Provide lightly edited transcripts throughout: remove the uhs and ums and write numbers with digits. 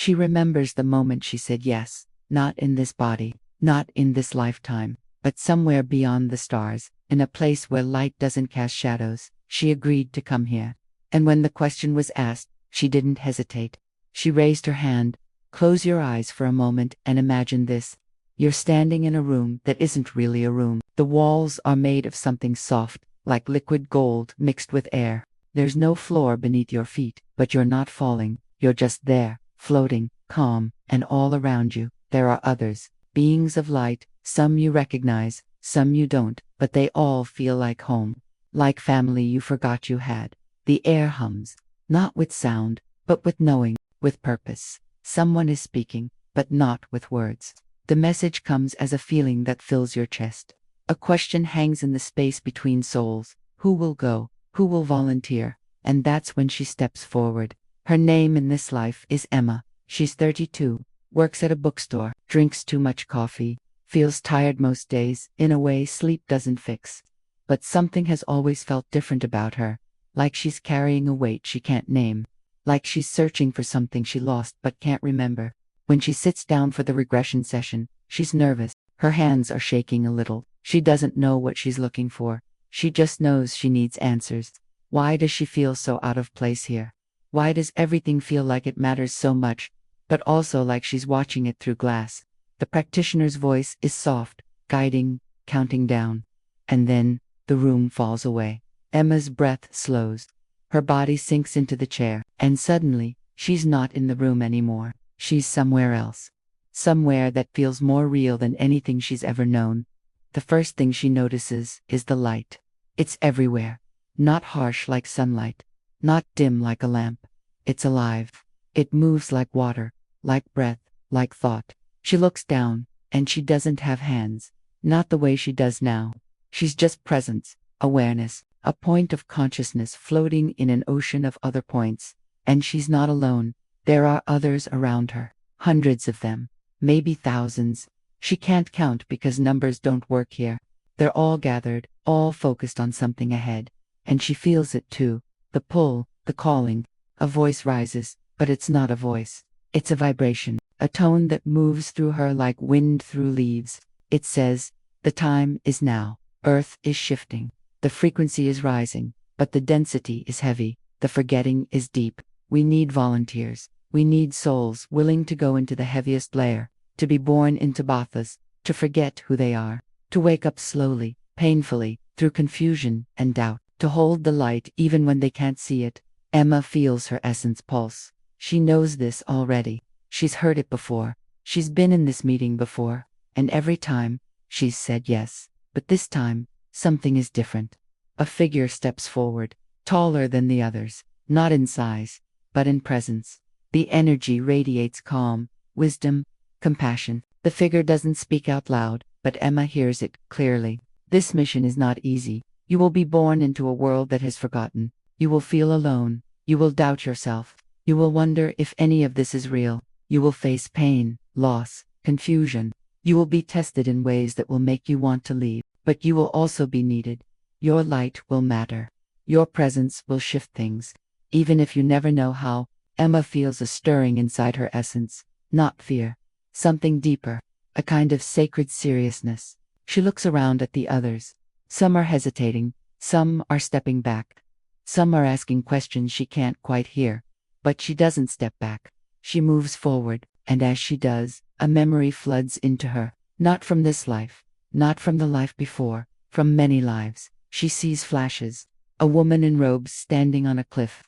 She remembers the moment she said yes, not in this body, not in this lifetime, but somewhere beyond the stars, in a place where light doesn't cast shadows. She agreed to come here. And when the question was asked, she didn't hesitate. She raised her hand. Close your eyes for a moment and imagine this. You're standing in a room that isn't really a room. The walls are made of something soft, like liquid gold mixed with air. There's no floor beneath your feet, but you're not falling. You're just there, floating, calm, and all around you, there are others, beings of light, some you recognize, some you don't, but they all feel like home, like family you forgot you had. The air hums, not with sound, but with knowing, with purpose. Someone is speaking, but not with words. The message comes as a feeling that fills your chest. A question hangs in the space between souls. Who will go? Who will volunteer? And that's when she steps forward. Her name in this life is Emma. She's 32, works at a bookstore, drinks too much coffee, feels tired most days, in a way sleep doesn't fix. But something has always felt different about her, like she's carrying a weight she can't name, like she's searching for something she lost but can't remember. When she sits down for the regression session, she's nervous. Her hands are shaking a little. She doesn't know what she's looking for. She just knows she needs answers. Why does she feel so out of place here? Why does everything feel like it matters so much, but also like she's watching it through glass? The practitioner's voice is soft, guiding, counting down. And then, the room falls away. Emma's breath slows. Her body sinks into the chair, and suddenly, she's not in the room anymore. She's somewhere else. Somewhere that feels more real than anything she's ever known. The first thing she notices is the light. It's everywhere. Not harsh like sunlight. Not dim like a lamp. It's alive. It moves like water, like breath, like thought. She looks down, and she doesn't have hands. Not the way she does now. She's just presence, awareness, a point of consciousness floating in an ocean of other points. And she's not alone. There are others around her. Hundreds of them. Maybe thousands. She can't count because numbers don't work here. They're all gathered, all focused on something ahead. And she feels it too. The pull, the calling. A voice rises, but it's not a voice. It's a vibration, a tone that moves through her like wind through leaves. It says, the time is now. Earth is shifting. The frequency is rising, but the density is heavy. The forgetting is deep. We need volunteers. We need souls willing to go into the heaviest layer, to be born into bathas, to forget who they are, to wake up slowly, painfully, through confusion and doubt, to hold the light even when they can't see it. Emma feels her essence pulse. She knows this already. She's heard it before. She's been in this meeting before, and every time, she's said yes. But this time, something is different. A figure steps forward, taller than the others, not in size, but in presence. The energy radiates calm, wisdom, compassion. The figure doesn't speak out loud, but Emma hears it clearly. This mission is not easy. You will be born into a world that has forgotten. You will feel alone. You will doubt yourself. You will wonder if any of this is real. You will face pain, loss, confusion. You will be tested in ways that will make you want to leave, but you will also be needed. Your light will matter. Your presence will shift things. Even if you never know how, Emma feels a stirring inside her essence, not fear. Something deeper, a kind of sacred seriousness. She looks around at the others. Some are hesitating, some are stepping back. Some are asking questions she can't quite hear. But she doesn't step back. She moves forward, and as she does, a memory floods into her. Not from this life, not from the life before, from many lives. She sees flashes. A woman in robes standing on a cliff.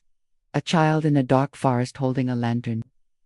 A child in a dark forest holding a lantern.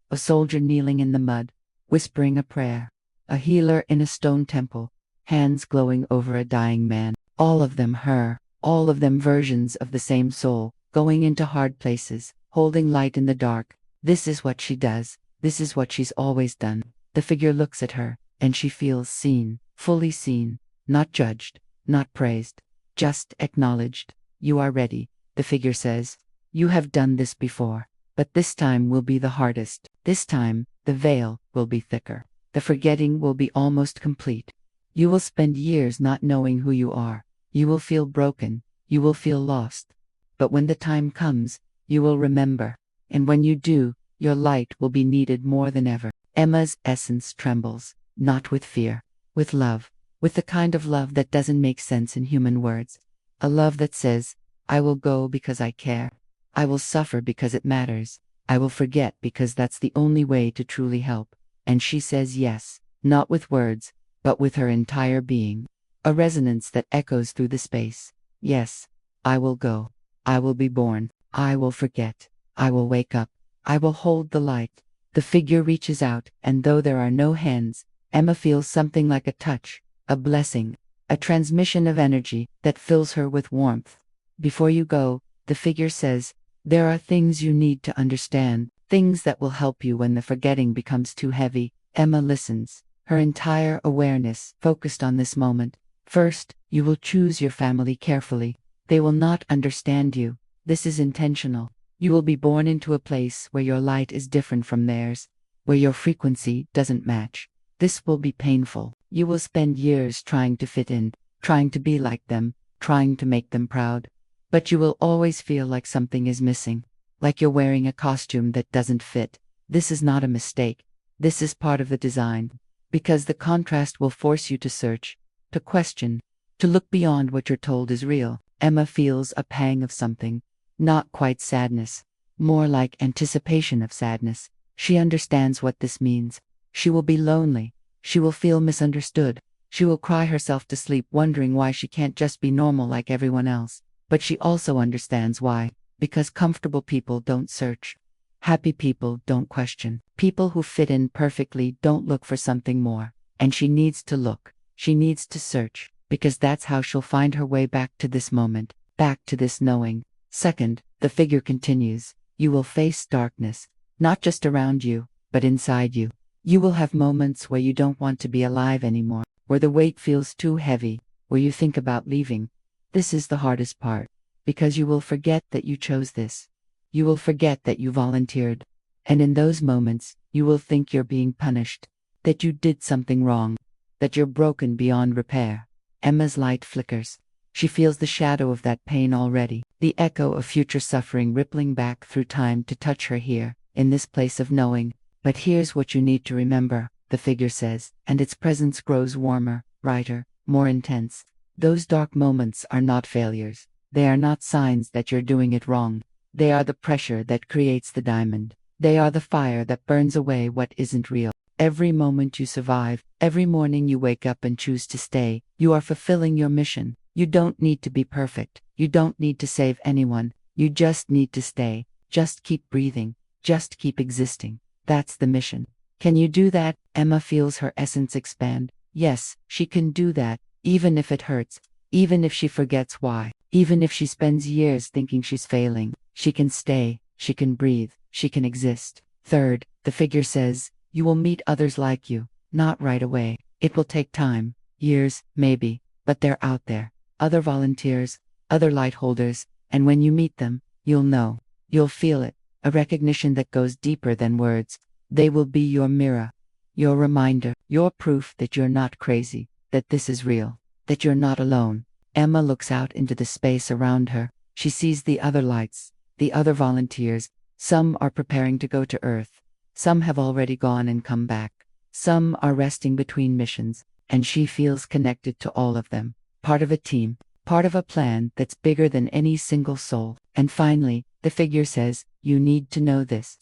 A soldier kneeling in the mud, whispering a prayer. A healer in a stone temple, hands glowing over a dying man. All of them her, all of them versions of the same soul, going into hard places, holding light in the dark. This is what she does. This is what she's always done. The figure looks at her, and she feels seen, fully seen, not judged, not praised, just acknowledged. You are ready, the figure says. You have done this before, but this time will be the hardest. This time, the veil will be thicker. The forgetting will be almost complete. You will spend years not knowing who you are. You will feel broken. You will feel lost. But when the time comes, you will remember. And when you do, Your light will be needed more than ever. Emma's essence trembles, not with fear, with love, with the kind of love that doesn't make sense in human words. A love that says, I will go because I care. I will suffer because it matters. I will forget because that's the only way to truly help. And she says yes, not with words, but with her entire being. A resonance that echoes through the space. Yes, I will go. I will be born. I will forget. I will wake up. I will hold the light. The figure reaches out, and though there are no hands, Emma feels something like a touch, a blessing, a transmission of energy that fills her with warmth. Before you go, the figure says, there are things you need to understand, things that will help you when the forgetting becomes too heavy. Emma listens, her entire awareness focused on this moment. First, you will choose your family carefully. They will not understand you. This is intentional. You will be born into a place where your light is different from theirs, where your frequency doesn't match. This will be painful. You will spend years trying to fit in, trying to be like them, trying to make them proud. But you will always feel like something is missing, like you're wearing a costume that doesn't fit. This is not a mistake. This is part of the design. Because the contrast will force you to search, to question, to look beyond what you're told is real. Emma feels a pang of something. Not quite sadness, more like anticipation of sadness. She understands what this means. She will be lonely. She will feel misunderstood. She will cry herself to sleep wondering why she can't just be normal like everyone else. But she also understands why. Because comfortable people don't search. Happy people don't question. People who fit in perfectly don't look for something more. And she needs to look. She needs to search. Because that's how she'll find her way back to this moment, back to this knowing. Second, the figure continues, you will face darkness, not just around you, but inside you. You will have moments where you don't want to be alive anymore, where the weight feels too heavy, where you think about leaving. This is the hardest part, because you will forget that you chose this. You will forget that you volunteered. And in those moments, you will think you're being punished, that you did something wrong, that you're broken beyond repair. Emma's light flickers. She feels the shadow of that pain already, the echo of future suffering rippling back through time to touch her here, in this place of knowing. But here's what you need to remember, the figure says, and its presence grows warmer, brighter, more intense. Those dark moments are not failures. They are not signs that you're doing it wrong. They are the pressure that creates the diamond. They are the fire that burns away what isn't real. Every moment you survive, every morning you wake up and choose to stay, you are fulfilling your mission. You don't need to be perfect. You don't need to save anyone. You just need to stay. Just keep breathing. Just keep existing. That's the mission. Can you do that? Emma feels her essence expand. Yes, she can do that, even if it hurts, even if she forgets why, even if she spends years thinking she's failing. She can stay. She can breathe. She can exist. Third, the figure says, you will meet others like you. Not right away. It will take time. Years, maybe. But they're out there. Other volunteers, other light holders, and when you meet them, you'll know. You'll feel it, a recognition that goes deeper than words. They will be your mirror, your reminder, your proof that you're not crazy, that this is real, that you're not alone. Emma looks out into the space around her. She sees the other lights, the other volunteers. Some are preparing to go to Earth. Some have already gone and come back. Some are resting between missions, and she feels connected to all of them. Part of a team, part of a plan that's bigger than any single soul. And finally, the figure says, you need to know this.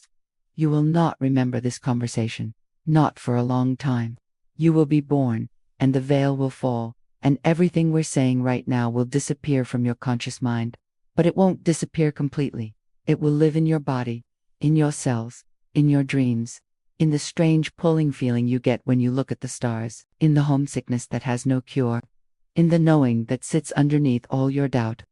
You will not remember this conversation, not for a long time. You will be born, and the veil will fall, and everything we're saying right now will disappear from your conscious mind. But it won't disappear completely. It will live in your body, in your cells, in your dreams, in the strange pulling feeling you get when you look at the stars, in the homesickness that has no cure, in the knowing that sits underneath all your doubt.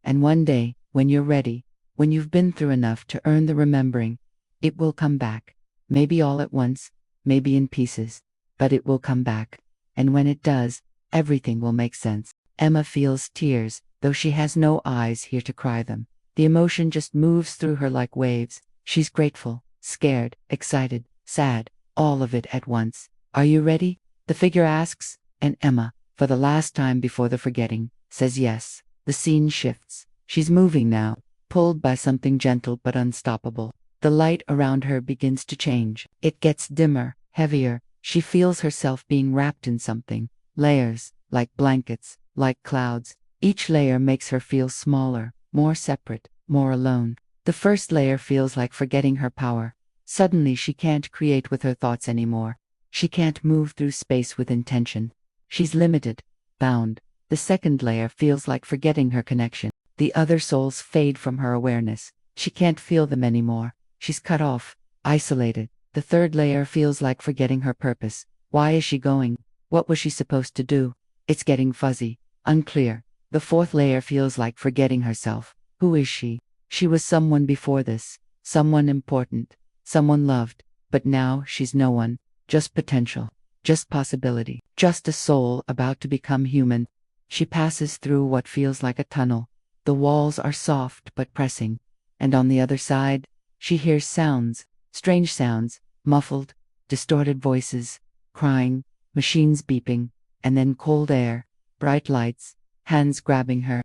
And one day, when you're ready, when you've been through enough to earn the remembering, it will come back. Maybe all at once, maybe in pieces, but it will come back. And when it does, everything will make sense. Emma feels tears, though she has no eyes here to cry them. The emotion just moves through her like waves. She's grateful, scared, excited, sad, all of it at once. Are you ready? The figure asks, and Emma, for the last time before the forgetting, says yes. The scene shifts. She's moving now, pulled by something gentle but unstoppable. The light around her begins to change. It gets dimmer, heavier. She feels herself being wrapped in something. Layers, like blankets, like clouds. Each layer makes her feel smaller, more separate, more alone. The first layer feels like forgetting her power. Suddenly she can't create with her thoughts anymore. She can't move through space with intention. She's limited, bound. The second layer feels like forgetting her connection. The other souls fade from her awareness. She can't feel them anymore. She's cut off, isolated. The third layer feels like forgetting her purpose. Why is she going? What was she supposed to do? It's getting fuzzy, unclear. The fourth layer feels like forgetting herself. Who is she? She was someone before this, someone important, someone loved, but now she's no one, just potential, just possibility, just a soul about to become human. She passes through what feels like a tunnel. The walls are soft but pressing, and on the other side, she hears sounds, strange sounds, muffled, distorted voices, crying, machines beeping, and then cold air, bright lights, hands grabbing her.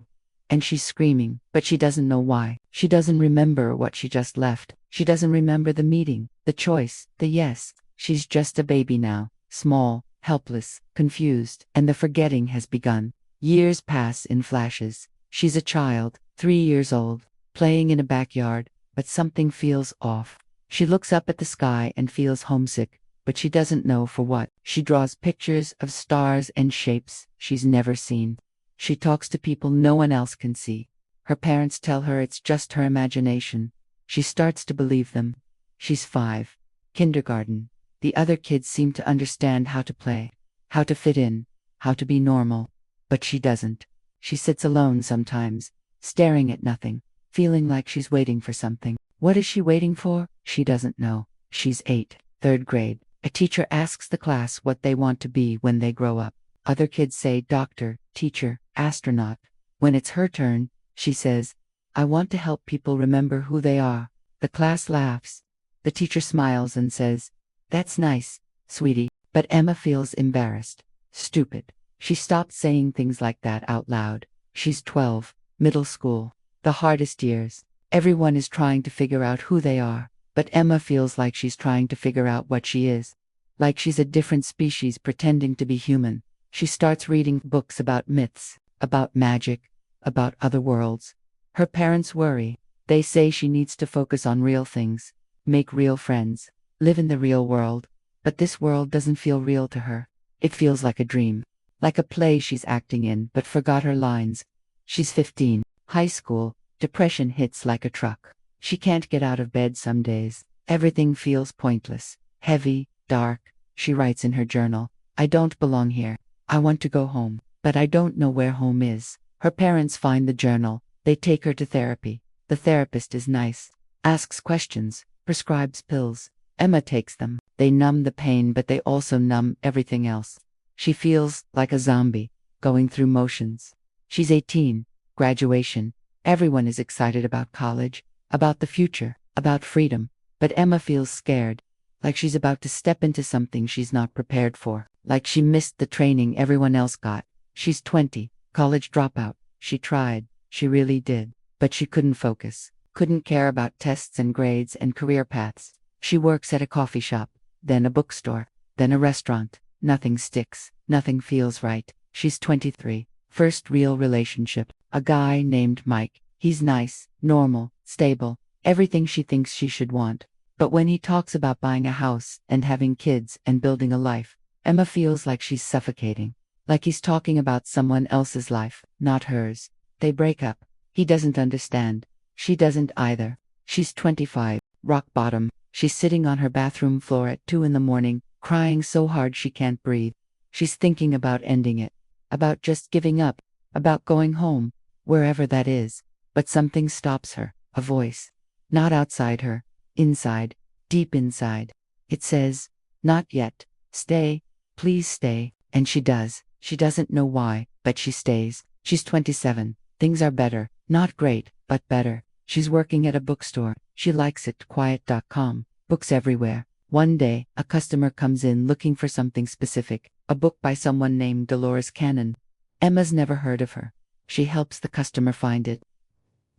And she's screaming, but she doesn't know why. She doesn't remember what she just left. She doesn't remember the meeting, the choice, the yes. She's just a baby now, small, helpless, confused, and the forgetting has begun. Years pass in flashes. She's a child, 3 years old, playing in a backyard, but something feels off. She looks up at the sky and feels homesick, but she doesn't know for what. She draws pictures of stars and shapes she's never seen. She talks to people no one else can see. Her parents tell her it's just her imagination. She starts to believe them. She's 5. Kindergarten. The other kids seem to understand how to play, how to fit in, how to be normal. But she doesn't. She sits alone sometimes, staring at nothing, feeling like she's waiting for something. What is she waiting for? She doesn't know. She's 8. 3rd grade. A teacher asks the class what they want to be when they grow up. Other kids say doctor, teacher, astronaut. When it's her turn, she says, I want to help people remember who they are. The class laughs. The teacher smiles and says, that's nice, sweetie. But Emma feels embarrassed. Stupid. She stopped saying things like that out loud. She's 12, middle school. The hardest years. Everyone is trying to figure out who they are. But Emma feels like she's trying to figure out what she is. Like she's a different species pretending to be human. She starts reading books about myths, about magic, about other worlds. Her parents worry. They say she needs to focus on real things, make real friends, live in the real world. But this world doesn't feel real to her. It feels like a dream, like a play she's acting in but forgot her lines. She's 15, high school. Depression hits like a truck. She can't get out of bed some days. Everything feels pointless, heavy, dark. She writes in her journal, I don't belong here. I want to go home, but I don't know where home is. Her parents find the journal. They take her to therapy. The therapist is nice, asks questions, prescribes pills. Emma takes them. They numb the pain, but they also numb everything else. She feels like a zombie, going through motions. She's 18, graduation. Everyone is excited about college, about the future, about freedom. But Emma feels scared, like she's about to step into something she's not prepared for. Like she missed the training everyone else got. She's 20, college dropout. She tried, she really did. But she couldn't focus, couldn't care about tests and grades and career paths. She works at a coffee shop, then a bookstore, then a restaurant. Nothing sticks, nothing feels right. She's 23, first real relationship. A guy named Mike. He's nice, normal, stable, everything she thinks she should want. But when he talks about buying a house and having kids and building a life, Emma feels like she's suffocating. Like he's talking about someone else's life, not hers. They break up. He doesn't understand. She doesn't either. She's 25, rock bottom. She's sitting on her bathroom floor at 2 in the morning, crying so hard she can't breathe. She's thinking about ending it, about just giving up, about going home, wherever that is. But something stops her, a voice. Not outside her, inside, deep inside. It says, not yet, stay, please stay. And she does. She doesn't know why, but she stays. She's 27. Things are better, not great, but better. She's working at a bookstore. She likes it. Quiet.com. Books everywhere. One day, a customer comes in looking for something specific, a book by someone named Dolores Cannon. Emma's never heard of her. She helps the customer find it.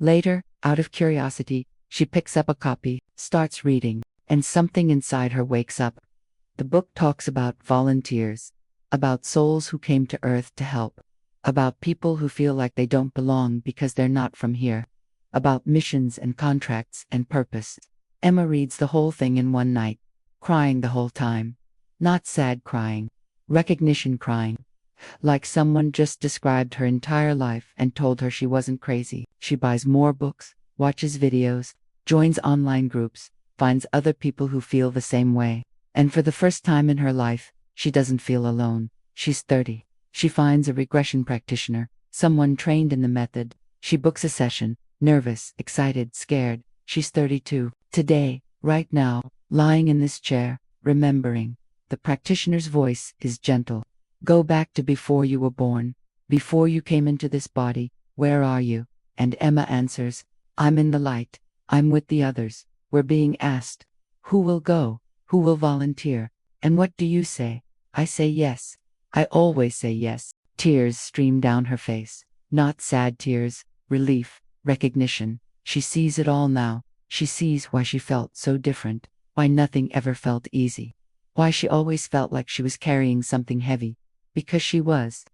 Later, out of curiosity, She picks up a copy, starts reading, and something inside her wakes up. The book talks about volunteers, about souls who came to Earth to help, about people who feel like they don't belong because they're not from here, about missions and contracts and purpose. Emma reads the whole thing in one night, crying the whole time. Not sad crying, recognition crying. Like someone just described her entire life and told her she wasn't crazy. She buys more books, watches videos, joins online groups, finds other people who feel the same way. And for the first time in her life, she doesn't feel alone. She's 30. She finds a regression practitioner, someone trained in the method. She books a session, nervous, excited, scared. She's 32. Today, right now, lying in this chair, remembering. The practitioner's voice is gentle. Go back to before you were born, before you came into this body. Where are you? And Emma answers, I'm in the light. I'm with the others. We're being asked, who will go? Who will volunteer? And what do you say? I say yes. I always say yes. Tears stream down her face. Not sad tears, relief, recognition. She sees it all now. She sees why she felt so different, why nothing ever felt easy, why she always felt like she was carrying something heavy. Because she was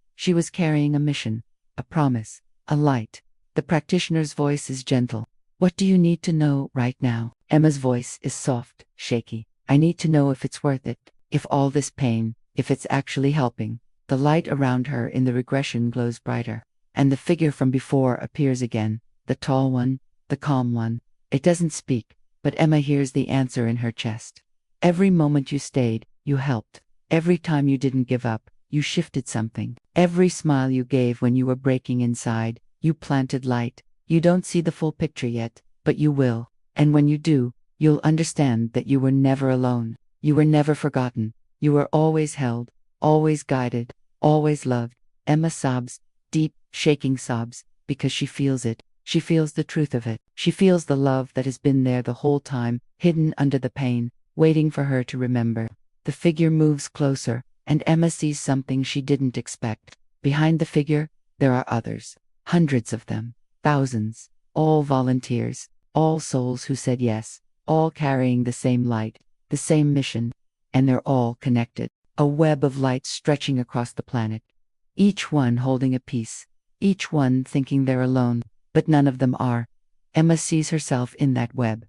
carrying a mission, a promise, a light. The practitioner's voice is gentle. What do you need to know right now? Emma's voice is soft, shaky. I need to know if it's worth it, if all this pain, if it's actually helping. The light around her in the regression glows brighter, and the figure from before appears again, the tall one, the calm one. It doesn't speak, but Emma hears the answer in her chest. Every moment you stayed, you helped. Every time you didn't give up, you shifted something. Every smile you gave when you were breaking inside, you planted light. You don't see the full picture yet, but you will. And when you do, you'll understand that you were never alone. You were never forgotten. You were always held, always guided, always loved. Emma sobs, deep, shaking sobs, because she feels it. She feels the truth of it. She feels the love that has been there the whole time, hidden under the pain, waiting for her to remember. The figure moves closer, and Emma sees something she didn't expect. Behind the figure, there are others. Hundreds of them. Thousands. All volunteers. All souls who said yes. All carrying the same light, the same mission. And they're all connected. A web of light stretching across the planet. Each one holding a piece. Each one thinking they're alone. But none of them are. Emma sees herself in that web.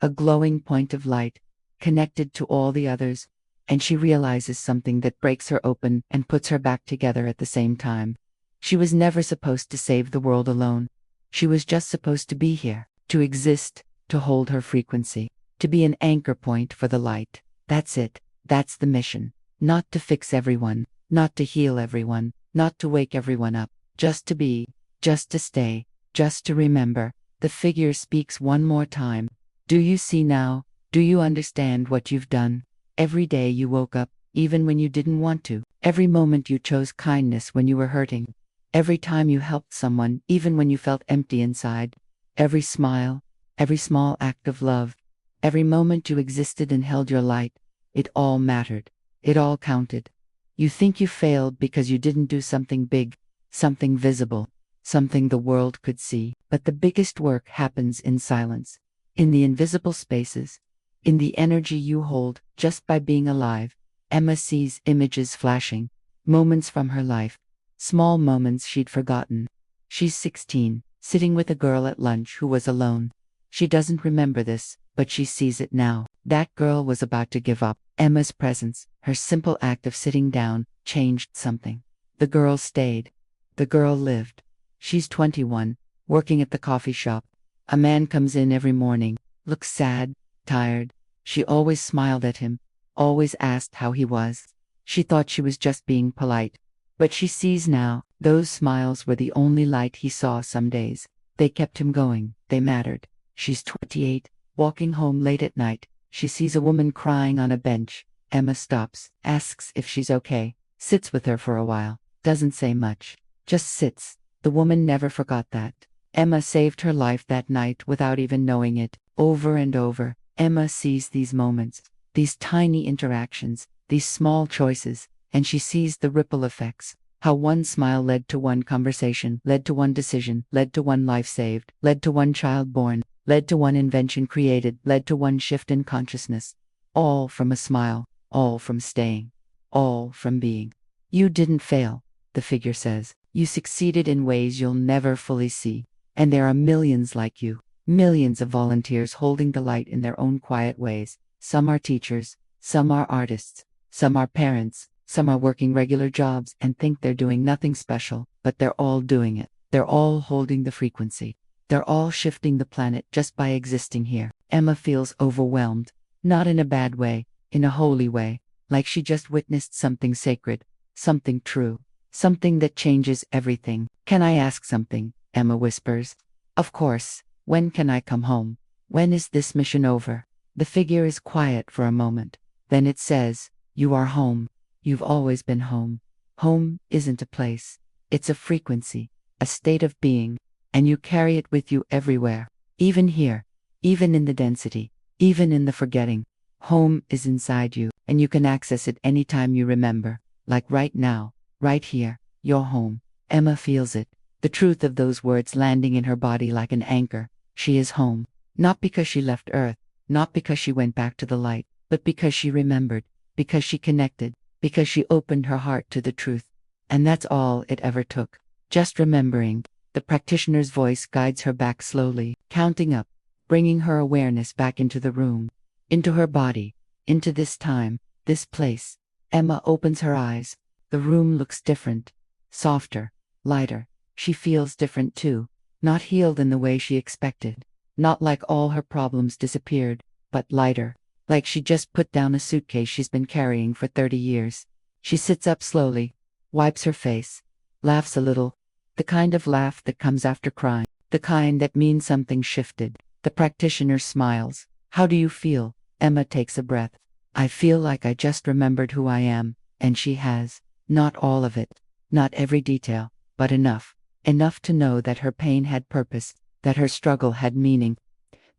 A glowing point of light, connected to all the others, and she realizes something that breaks her open and puts her back together at the same time. She was never supposed to save the world alone. She was just supposed to be here, to exist, to hold her frequency, to be an anchor point for the light. That's it. That's the mission. Not to fix everyone, not to heal everyone, not to wake everyone up, just to be, just to stay, just to remember. The figure speaks one more time. Do you see now? Do you understand what you've done? Every day you woke up, even when you didn't want to. Every moment you chose kindness when you were hurting. Every time you helped someone, even when you felt empty inside. Every smile, every small act of love. Every moment you existed and held your light. It all mattered. It all counted. You think you failed because you didn't do something big, something visible, something the world could see. But the biggest work happens in silence, in the invisible spaces, in the energy you hold just by being alive. Emma sees images flashing, moments from her life, small moments she'd forgotten. She's 16, sitting with a girl at lunch who was alone. She doesn't remember this, but she sees it now. That girl was about to give up. Emma's presence, her simple act of sitting down, changed something. The girl stayed. The girl lived. She's 21, working at the coffee shop. A man comes in every morning, looks sad, tired. She always smiled at him, always asked how he was. She thought she was just being polite. But she sees now, those smiles were the only light he saw some days. They kept him going, they mattered. She's 28, walking home late at night. She sees a woman crying on a bench. Emma stops, asks if she's okay, sits with her for a while, doesn't say much, just sits. The woman never forgot that. Emma saved her life that night without even knowing it. Over and over, Emma sees these moments, these tiny interactions, these small choices, and she sees the ripple effects. How one smile led to one conversation, led to one decision, led to one life saved, led to one child born, led to one invention created, led to one shift in consciousness. All from a smile, all from staying, all from being. You didn't fail, the figure says. You succeeded in ways you'll never fully see. And there are millions like you, millions of volunteers holding the light in their own quiet ways. Some are teachers, some are artists, some are parents, some are working regular jobs and think they're doing nothing special, but they're all doing it. They're all holding the frequency. They're all shifting the planet just by existing here. Emma feels overwhelmed, not in a bad way, in a holy way, like she just witnessed something sacred, something true, something that changes everything. Can I ask something? Emma whispers. Of course. When can I come home? When is this mission over? The figure is quiet for a moment. Then it says, you are home. You've always been home. Home isn't a place. It's a frequency, a state of being, and you carry it with you everywhere. Even here, even in the density, even in the forgetting. Home is inside you, and you can access it anytime you remember. Like right now, right here, you're home. Emma feels it. The truth of those words landing in her body like an anchor. She is home. Not because she left Earth, not because she went back to the light, but because she remembered, because she connected, because she opened her heart to the truth. And that's all it ever took. Just remembering. The practitioner's voice guides her back slowly, counting up, bringing her awareness back into the room, into her body, into this time, this place. Emma opens her eyes. The room looks different, softer, lighter. She feels different too, not healed in the way she expected, not like all her problems disappeared, but lighter, like she just put down a suitcase she's been carrying for 30 years. She sits up slowly, wipes her face, laughs a little, the kind of laugh that comes after crying, the kind that means something shifted. The practitioner smiles. How do you feel? Emma takes a breath. I feel like I just remembered who I am, and she has. Not all of it, not every detail, but enough. Enough to know that her pain had purpose, that her struggle had meaning,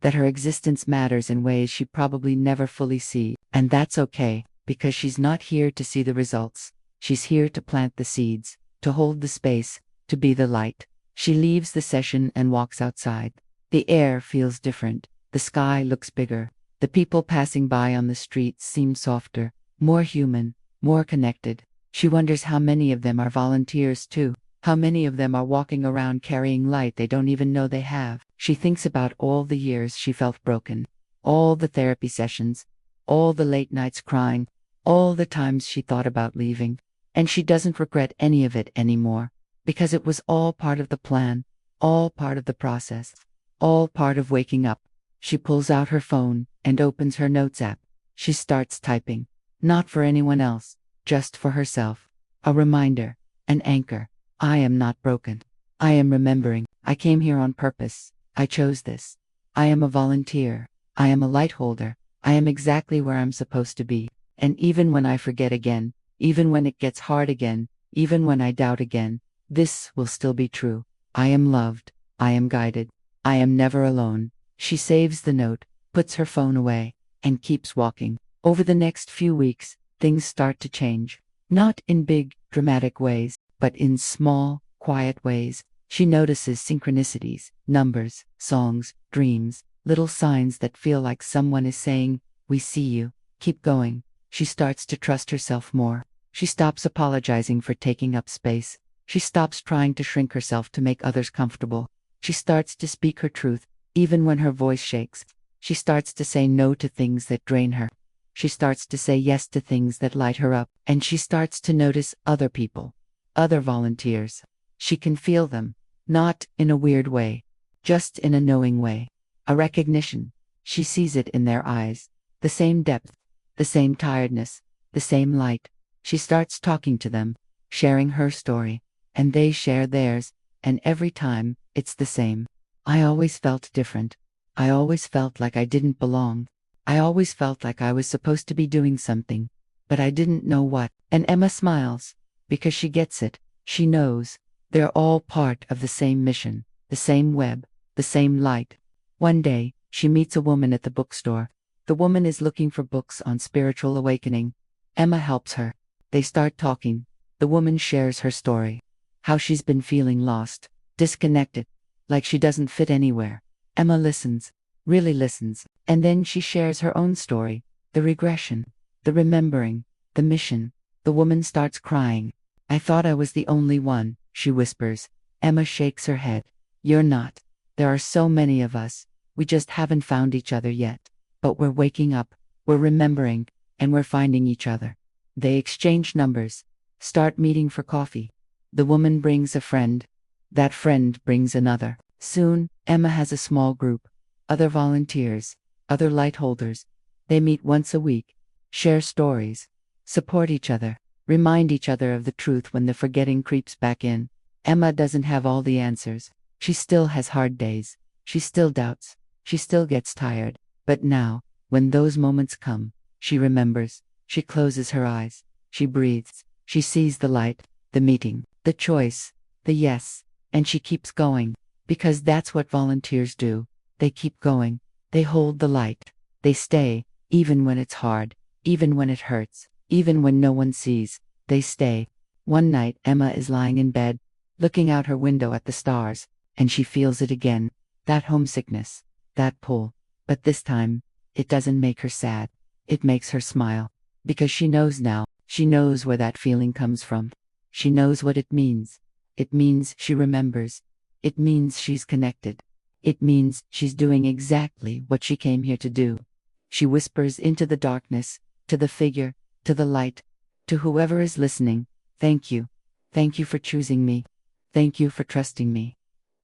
that her existence matters in ways she probably never fully sees. And that's okay, because she's not here to see the results. She's here to plant the seeds, to hold the space, to be the light. She leaves the session and walks outside. The air feels different. The sky looks bigger. The people passing by on the streets seem softer, more human, more connected. She wonders how many of them are volunteers too. How many of them are walking around carrying light they don't even know they have. She thinks about all the years she felt broken, all the therapy sessions, all the late nights crying, all the times she thought about leaving. And she doesn't regret any of it anymore, because it was all part of the plan, all part of the process, all part of waking up. She pulls out her phone and opens her notes app. She starts typing, not for anyone else, just for herself. A reminder, an anchor. I am not broken. I am remembering. I came here on purpose. I chose this. I am a volunteer. I am a light holder. I am exactly where I'm supposed to be. And even when I forget again, even when it gets hard again, even when I doubt again, this will still be true. I am loved. I am guided. I am never alone. She saves the note, puts her phone away, and keeps walking. Over the next few weeks, things start to change. Not in big, dramatic ways, but in small, quiet ways. She notices synchronicities, numbers, songs, dreams, little signs that feel like someone is saying, "We see you, keep going." She starts to trust herself more. She stops apologizing for taking up space. She stops trying to shrink herself to make others comfortable. She starts to speak her truth, even when her voice shakes. She starts to say no to things that drain her. She starts to say yes to things that light her up. And she starts to notice other people, other volunteers. She can feel them, not in a weird way, just in a knowing way, a recognition. She sees it in their eyes, the same depth, the same tiredness, the same light. She starts talking to them, sharing her story, and they share theirs, and every time, it's the same. I always felt different. I always felt like I didn't belong. I always felt like I was supposed to be doing something, but I didn't know what. And Emma smiles, because she gets it. She knows. They're all part of the same mission, the same web, the same light. One day, she meets a woman at the bookstore. The woman is looking for books on spiritual awakening. Emma helps her. They start talking. The woman shares her story. How she's been feeling lost, disconnected, like she doesn't fit anywhere. Emma listens, really listens. And then she shares her own story, the regression, the remembering, the mission. The woman starts crying. I thought I was the only one, she whispers. Emma shakes her head. You're not. There are so many of us. We just haven't found each other yet. But we're waking up, we're remembering, and we're finding each other. They exchange numbers, start meeting for coffee. The woman brings a friend. That friend brings another. Soon, Emma has a small group. Other volunteers, other light holders. They meet once a week, share stories, support each other, remind each other of the truth when the forgetting creeps back in. Emma doesn't have all the answers. She still has hard days. She still doubts. She still gets tired. But now, when those moments come, she remembers. She closes her eyes. She breathes. She sees the light, the meeting, the choice, the yes. And she keeps going. Because that's what volunteers do. They keep going. They hold the light. They stay, even when it's hard, even when it hurts, even when no one sees. They stay. One night, Emma is lying in bed, looking out her window at the stars, and she feels it again. That homesickness, that pull. But this time, it doesn't make her sad. It makes her smile. Because she knows now. She knows where that feeling comes from. She knows what it means. It means she remembers. It means she's connected. It means she's doing exactly what she came here to do. She whispers into the darkness, to the figure, to the light, to whoever is listening. Thank you. Thank you for choosing me. Thank you for trusting me.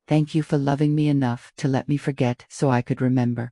Thank you for loving me enough to let me forget so I could remember.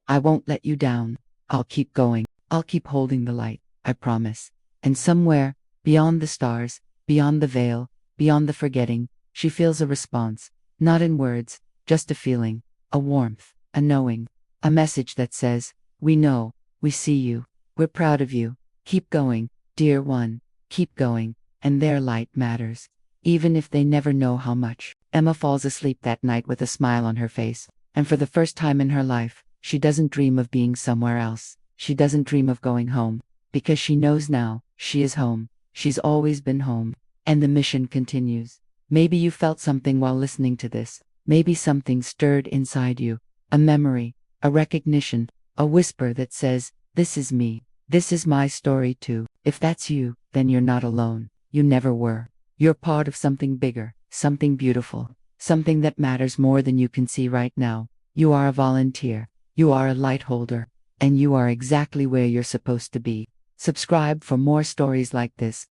I won't let you down. I'll keep going. I'll keep holding the light, I promise. And somewhere, beyond the stars, beyond the veil, beyond the forgetting, she feels a response. Not in words, just a feeling, a warmth, a knowing, a message that says, we know, we see you, we're proud of you. Keep going, dear one, keep going, and their light matters. Even if they never know how much. Emma falls asleep that night with a smile on her face, and for the first time in her life, she doesn't dream of being somewhere else. She doesn't dream of going home, because she knows now, she is home. She's always been home, and the mission continues. Maybe you felt something while listening to this. Maybe something stirred inside you, a memory, a recognition, a whisper that says, this is me. This is my story too. If that's you, then you're not alone. You never were. You're part of something bigger, something beautiful, something that matters more than you can see right now. You are a volunteer. You are a light holder. And you are exactly where you're supposed to be. Subscribe for more stories like this.